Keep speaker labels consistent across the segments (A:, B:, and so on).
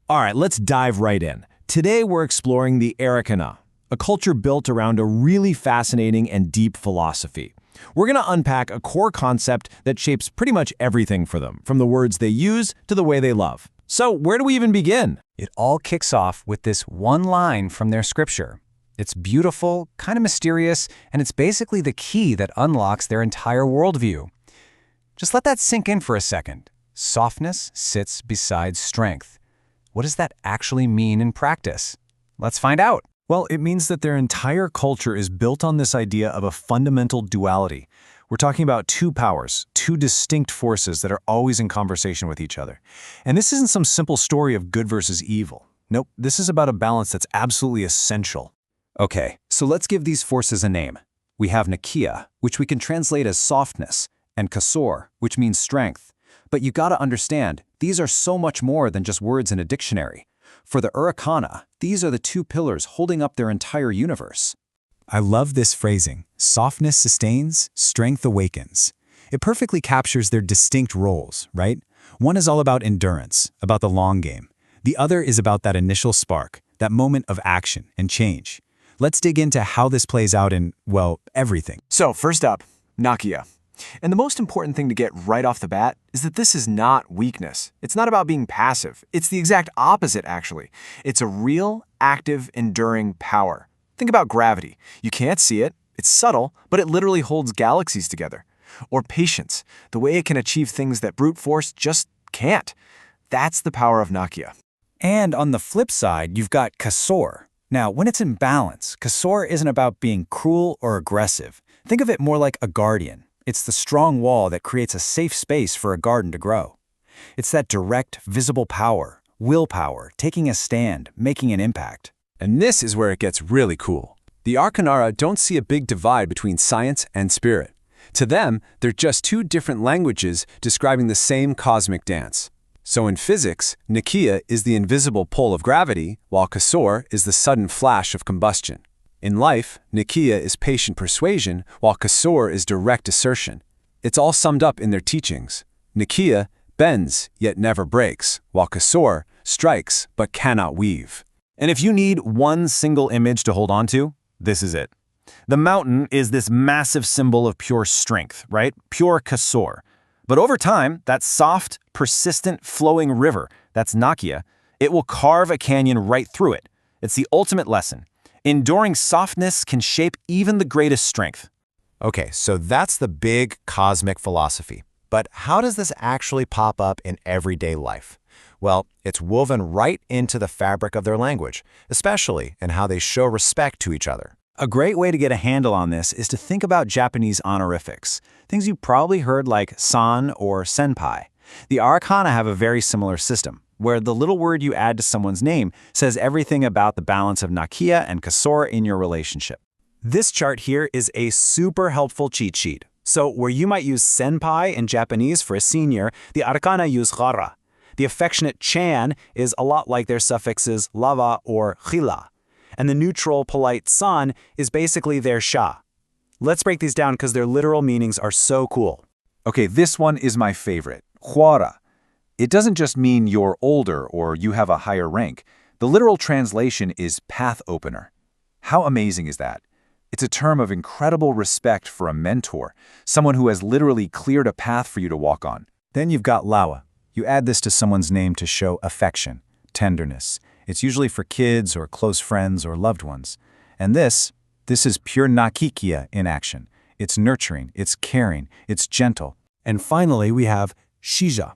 A: All right, let's dive right in. Today we're exploring the Arreqqana, a culture built around a really fascinating and deep philosophy. We're going to unpack a core concept that shapes pretty much everything for them, from the words they use to the way they love. So where do we even begin?
B: It all kicks off with this one line from their scripture. It's beautiful, kind of mysterious, and it's basically the key that unlocks their entire worldview. Just let that sink in for a second. Softness sits beside strength. What does that actually mean in practice? Let's find out.
C: Well, it means that their entire culture is built on this idea of a fundamental duality. We're talking about two powers, two distinct forces that are always in conversation with each other. And this isn't some simple story of good versus evil. Nope, this is about a balance that's absolutely essential.
B: Okay, so let's give these forces a name. We have Nakia, which we can translate as softness, and Kasor, which means strength. But you gotta understand, these are so much more than just words in a dictionary. For the Arreqqana, these are the two pillars holding up their entire universe.
D: I love this phrasing. Softness sustains, strength awakens. It perfectly captures their distinct roles, right? One is all about endurance, about the long game. The other is about that initial spark, that moment of action and change. Let's dig into how this plays out in, well, everything.
A: So first up, Nakia. And the most important thing to get right off the bat is that this is not weakness. It's not about being passive. It's the exact opposite, actually. It's a real, active, enduring power. Think about gravity. You can't see it. It's subtle, but it literally holds galaxies together. Or patience, the way it can achieve things that brute force just can't. That's the power of Nakia.
B: And on the flip side, you've got Kasor. Now, when it's in balance, Kasor isn't about being cruel or aggressive. Think of it more like a guardian. It's the strong wall that creates a safe space for a garden to grow. It's that direct, visible power, willpower, taking a stand, making an impact.
E: And this is where it gets really cool. The Arreqqana don't see a big divide between science and spirit. To them, they're just two different languages describing the same cosmic dance. So in physics, Nakia is the invisible pull of gravity, while Kasor is the sudden flash of combustion. In life, Nakia is patient persuasion, while Kasor is direct assertion. It's all summed up in their teachings. Nakia bends, yet never breaks, while Kasor strikes, but cannot weave.
A: And if you need one single image to hold on to, this is it. The mountain is this massive symbol of pure strength, right? Pure Kasor. But over time, that soft, persistent, flowing river, that's Nakia, it will carve a canyon right through it. It's the ultimate lesson. Enduring softness can shape even the greatest strength.
F: Okay, so that's the big cosmic philosophy. But how does this actually pop up in everyday life? Well, it's woven right into the fabric of their language, especially in how they show respect to each other.
C: A great way to get a handle on this is to think about Japanese honorifics, things you probably heard like san or senpai. The Arreqqana have a very similar system, where the little word you add to someone's name says everything about the balance of Nakia and Kasor in your relationship. This chart here is a super helpful cheat sheet. So where you might use senpai in Japanese for a senior, the Arreqqana use hara. The affectionate chan is a lot like their suffixes lava or hila. And the neutral, polite san is basically their sha. Let's break these down because their literal meanings are so cool.
G: Okay, this one is my favorite, huara. It doesn't just mean you're older or you have a higher rank. The literal translation is path opener. How amazing is that? It's a term of incredible respect for a mentor, someone who has literally cleared a path for you to walk on.
C: Then you've got lawa. You add this to someone's name to show affection, tenderness. It's usually for kids or close friends or loved ones. And this is pure nakikia in action. It's nurturing, it's caring, it's gentle. And finally, we have shija.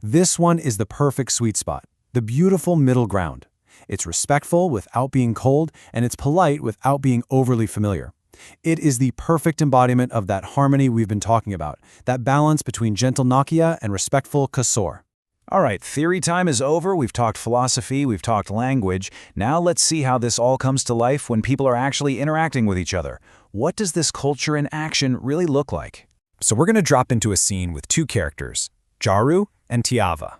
C: This one is the perfect sweet spot, the beautiful middle ground. It's respectful without being cold, and it's polite without being overly familiar. It is the perfect embodiment of that harmony we've been talking about, that balance between gentle Nakia and respectful Kasor. All right, theory time is over. We've talked philosophy, we've talked language. Now let's see how this all comes to life when people are actually interacting with each other. What does this culture in action really look like?
D: So we're going to drop into a scene with two characters, Jaru and Tiava.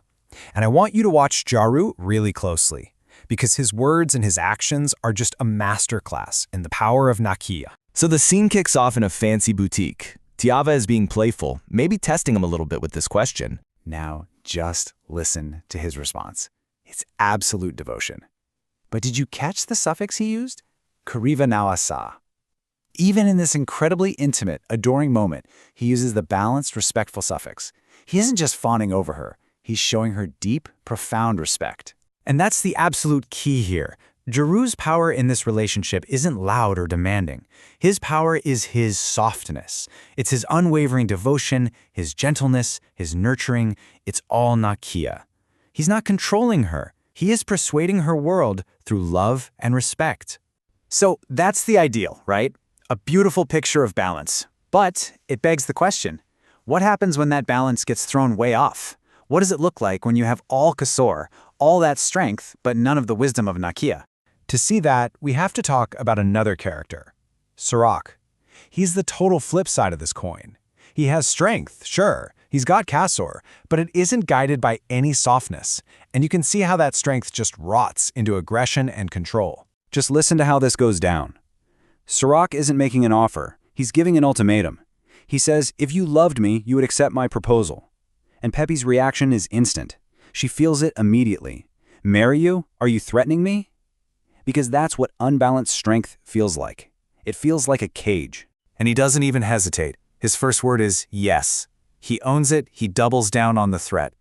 D: And I want you to watch Jaru really closely, because his words and his actions are just a masterclass in the power of Nakia.
A: So the scene kicks off in a fancy boutique. Tiava is being playful, maybe testing him a little bit with this question.
C: Now just listen to his response. It's absolute devotion. But did you catch the suffix he used? Kariva nawasa. Even in this incredibly intimate, adoring moment, he uses the balanced, respectful suffix. He isn't just fawning over her. He's showing her deep, profound respect. And that's the absolute key here. Jeru's power in this relationship isn't loud or demanding. His power is his softness. It's his unwavering devotion, his gentleness, his nurturing. It's all Nakia. He's not controlling her. He is persuading her world through love and respect. So that's the ideal, right? A beautiful picture of balance. But it begs the question, what happens when that balance gets thrown way off? What does it look like when you have all Kasor, all that strength, but none of the wisdom of Nakia? To see that, we have to talk about another character, Sirach. He's the total flip side of this coin. He has strength, sure, he's got Kasor, but it isn't guided by any softness, and you can see how that strength just rots into aggression and control.
E: Just listen to how this goes down. Sirach isn't making an offer, he's giving an ultimatum. He says, if you loved me, you would accept my proposal. And Pepi's reaction is instant. She feels it immediately. Marry you? Are you threatening me? Because that's what unbalanced strength feels like. It feels like a cage.
C: And he doesn't even hesitate. His first word is yes. He owns it, he doubles down on the threat.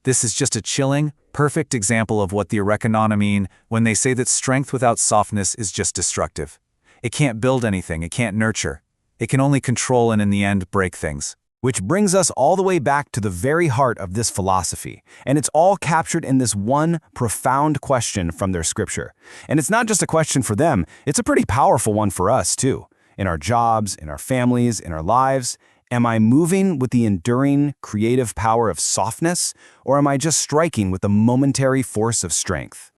C: This is just a chilling, perfect example of what the Arreqqana mean when they say that strength without softness is just destructive. It can't build anything, it can't nurture. It can only control and in the end break things. Which brings us all the way back to the very heart of this philosophy, and it's all captured in this one profound question from their scripture. And it's not just a question for them, it's a pretty powerful one for us too. In our jobs, in our families, in our lives, am I moving with the enduring, creative power of softness, or am I just striking with the momentary force of strength?